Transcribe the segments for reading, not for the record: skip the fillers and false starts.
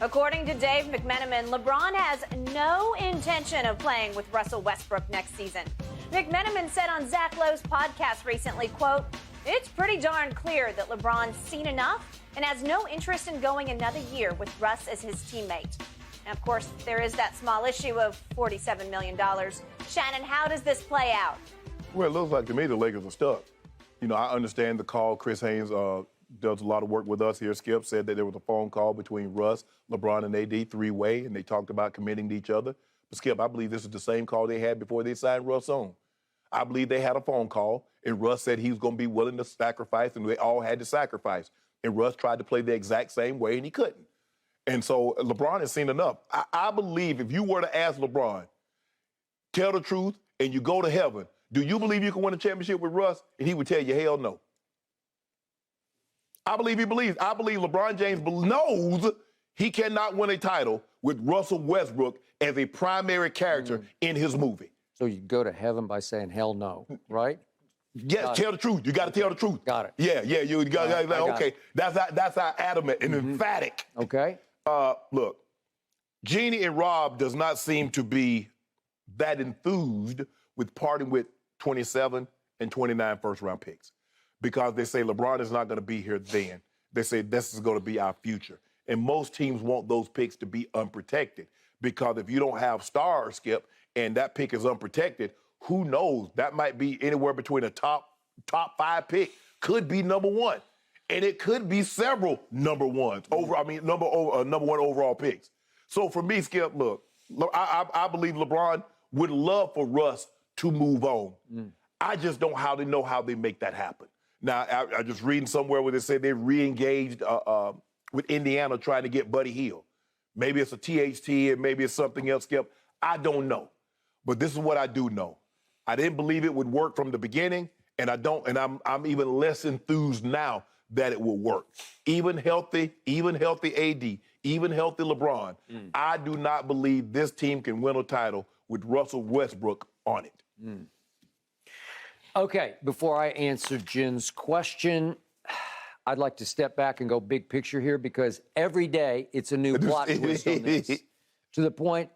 According to Dave McMenamin, LeBron has no intention of playing with Russell Westbrook next season. McMenamin said on Zach Lowe's podcast recently, quote, "It's pretty darn clear that LeBron's seen enough and has no interest in going another year with Russ as his teammate." And of course, there is that small issue of $47 million. Shannon, how does this play out? Well, it looks like to me the Lakers are stuck. You know, I understand the call. Chris Haynes does a lot of work with us here. Skip said that there was a phone call between Russ, LeBron, and AD, three-way, and they talked about committing to each other. But, Skip, I believe this is the same call they had before they signed Russ on. I believe they had a phone call, and Russ said he was going to be willing to sacrifice, and they all had to sacrifice. And Russ tried to play the exact same way, and he couldn't. And so LeBron has seen enough. I believe if you were to ask LeBron, tell the truth, and you go to heaven, do you believe you can win a championship with Russ? And he would tell you, hell no. I believe he believes. I believe LeBron James knows he cannot win a title with Russell Westbrook as a primary character in his movie. So you go to heaven by saying hell no, right? Yes, tell the truth. You got to tell the truth. Got it. Yeah, you got okay. That's how adamant and emphatic. Okay. Look, Jeannie and Rob does not seem to be that enthused with parting with 27 and 29 first-round picks because they say LeBron is not going to be here then. They say this is going to be our future. And most teams want those picks to be unprotected because if you don't have stars, Skip, and that pick is unprotected, who knows? That might be anywhere between a top five pick, could be number one. And it could be several number ones, number one overall picks. So for me, Skip, look, I believe LeBron would love for Russ to move on. I just don't know how they make that happen. Now, I just reading somewhere where they say they re-engaged with Indiana trying to get Buddy Hield. Maybe it's a THT and maybe it's something else, Skip. I don't know. But this is what I do know. I didn't believe it would work from the beginning, and I'm even less enthused now that it will work. Even healthy AD, even healthy LeBron, I do not believe this team can win a title with Russell Westbrook on it. Okay, before I answer Jen's question, I'd like to step back and go big picture here because every day it's a new plot twist on this. To the point,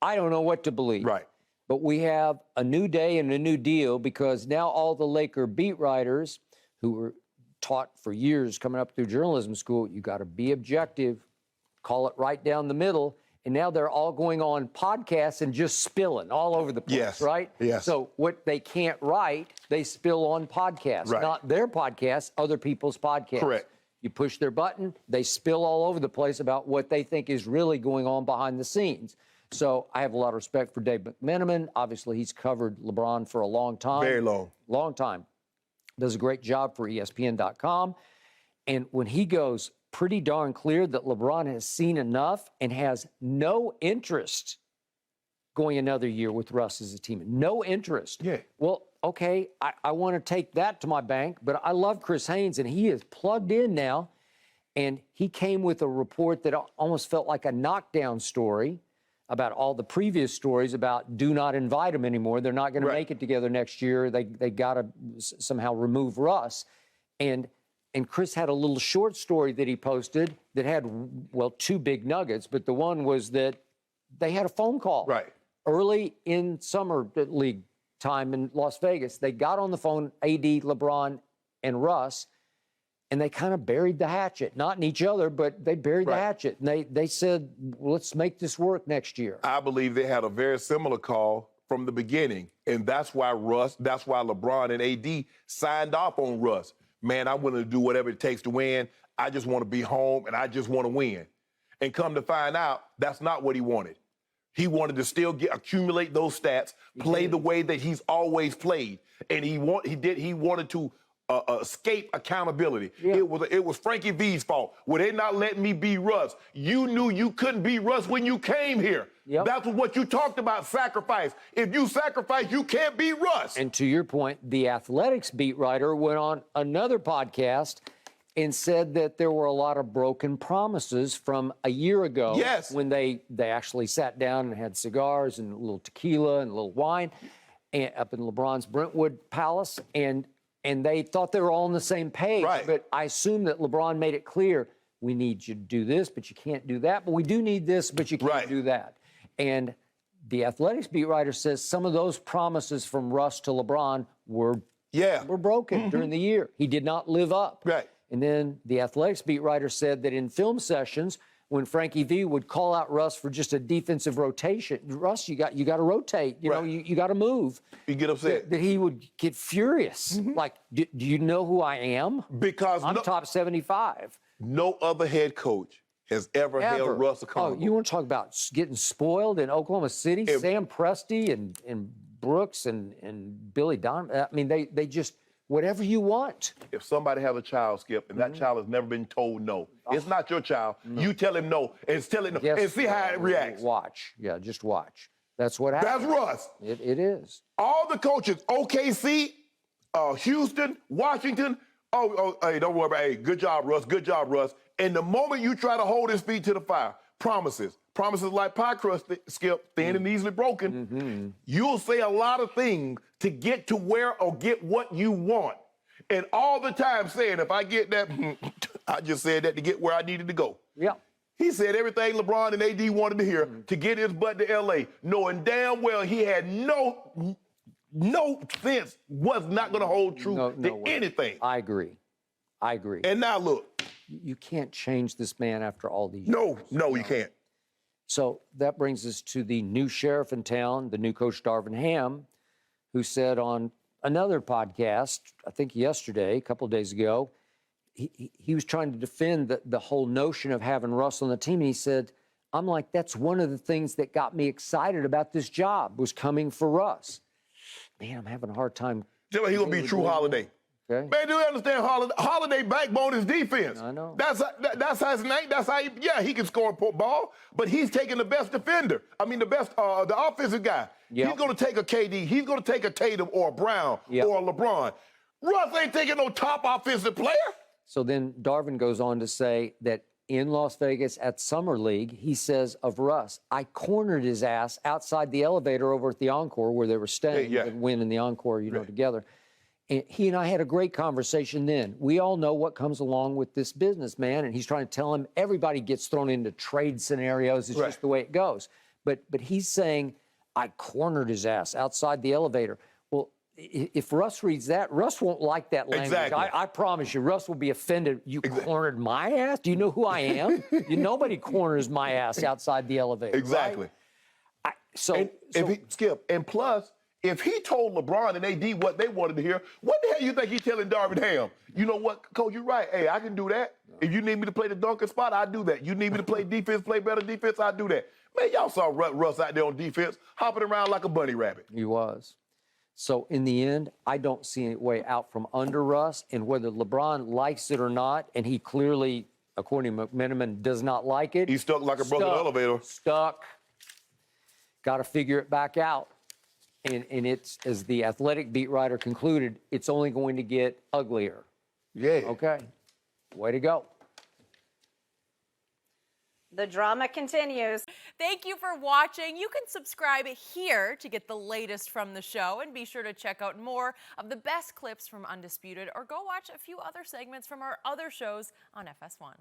I don't know what to believe. Right. But we have a new day and a new deal because now all the Laker beat writers who were taught for years coming up through journalism school, you got to be objective, call it right down the middle. And now they're all going on podcasts and just spilling all over the place, right? Yes. So what they can't write, they spill on podcasts. Right. Not their podcasts, other people's podcasts. Correct. You push their button, they spill all over the place about what they think is really going on behind the scenes. So I have a lot of respect for Dave McMenamin. Obviously, he's covered LeBron for a long time. Very long. Long time. Does a great job for ESPN.com. And when he goes pretty darn clear that LeBron has seen enough and has no interest going another year with Russ as a team. No interest. Yeah. Well, okay, I want to take that to my bank, but I love Chris Haynes, and he is plugged in now. And he came with a report that almost felt like a knockdown story about all the previous stories about do not invite him anymore. They're not going to make it together next year. They got to somehow remove Russ. And Chris had a little short story that he posted that had, well, two big nuggets, but the one was that they had a phone call. Right. Early in summer league time in Las Vegas. They got on the phone, AD, LeBron, and Russ, and they kind of buried the hatchet. Not in each other, but they buried the hatchet. And they said, well, let's make this work next year. I believe they had a very similar call from the beginning, and that's why LeBron and AD signed off on Russ. Man, I'm willing to do whatever it takes to win. I just want to be home, and I just want to win. And come to find out, that's not what he wanted. He wanted to still accumulate those stats, play the way that he's always played, and he wanted to escape accountability. Yeah. It was Frankie V's fault. Well, they not letting me be Russ. You knew you couldn't be Russ when you came here. Yep. That's what you talked about, sacrifice. If you sacrifice, you can't be Russ. And to your point, the Athletics beat writer went on another podcast and said that there were a lot of broken promises from a year ago. Yes. When they actually sat down and had cigars and a little tequila and a little wine up in LeBron's Brentwood Palace. And they thought they were all on the same page. Right. But I assume that LeBron made it clear we need you to do this, but you can't do that. But we do need this, but you can't do that. And the athletics beat writer says some of those promises from Russ to LeBron were broken during the year. He did not live up. And then the athletics beat writer said that in film sessions, when Frankie V would call out Russ for just a defensive rotation, Russ, you got to rotate. You know, you got to move. You get upset. That he would get furious. Like, do you know who I am? Because I'm top 75. No other head coch has ever held Russ accountable. Oh, you want to talk about getting spoiled in Oklahoma City? Sam Presti and Brooks and Billy Donovan. I mean, they just, whatever you want. If somebody has a child, Skip, and that child has never been told no, it's not your child. You tell him no, and tell him no, and see how it reacts. Watch. Yeah, just watch. That's what happens. That's Russ. It is. All the coaches, OKC, Houston, Washington, hey, don't worry about it. Hey, good job, Russ. Good job, Russ. And the moment you try to hold his feet to the fire, promises like pie crust, Skip, thin and easily broken, you'll say a lot of things to get to where or get what you want. And all the time saying, if I get that, I just said that to get where I needed to go. Yeah. He said everything LeBron and AD wanted to hear to get his butt to L.A., knowing damn well he had no sense, was not going to hold true to anything. I agree. And now look. You can't change this man after all these years. No, you can't. So that brings us to the new sheriff in town, the new coach, Darvin Ham, who said on another podcast, I think yesterday, a couple of days ago, he was trying to defend the whole notion of having Russ on the team. And he said, I'm like, that's one of the things that got me excited about this job, was coming for Russ. Man, I'm having a hard time. He's going to be true Holiday. Okay. Man, do you understand Holiday backbone is defense? I know. That's how his name, that's how he can score a ball, but he's taking the best defender. I mean, the best, the offensive guy. He's going to take a KD. He's going to take a Tatum or a Brown or a LeBron. Russ ain't taking no top offensive player. So then Darvin goes on to say that in Las Vegas at Summer League, he says of Russ, I cornered his ass outside the elevator over at the Encore where they were staying and winning the Encore, together. And he and I had a great conversation then. We all know what comes along with this business, man. And he's trying to tell him everybody gets thrown into trade scenarios. It's just the way it goes. But he's saying, I cornered his ass outside the elevator. Well, if Russ reads that, Russ won't like that language. Exactly. I promise you, Russ will be offended. You cornered my ass? Do you know who I am? Nobody corners my ass outside the elevator. Exactly. Right? Skip, and plus, if he told LeBron and AD what they wanted to hear, what the hell you think he's telling Darvin Ham? You know what, Coach, you're right. Hey, I can do that. If you need me to play the dunker spot, I'll do that. You need me to play defense, play better defense, I'll do that. Man, y'all saw Russ out there on defense, hopping around like a bunny rabbit. He was. So in the end, I don't see any way out from under Russ, and whether LeBron likes it or not, and he clearly, according to McMenamin, does not like it. He's stuck like a broken elevator. Stuck. Got to figure it back out. And it's, as the athletic beat writer concluded, it's only going to get uglier. Yeah. Okay. Way to go. The drama continues. Thank you for watching. You can subscribe here to get the latest from the show, and be sure to check out more of the best clips from Undisputed, or go watch a few other segments from our other shows on FS1.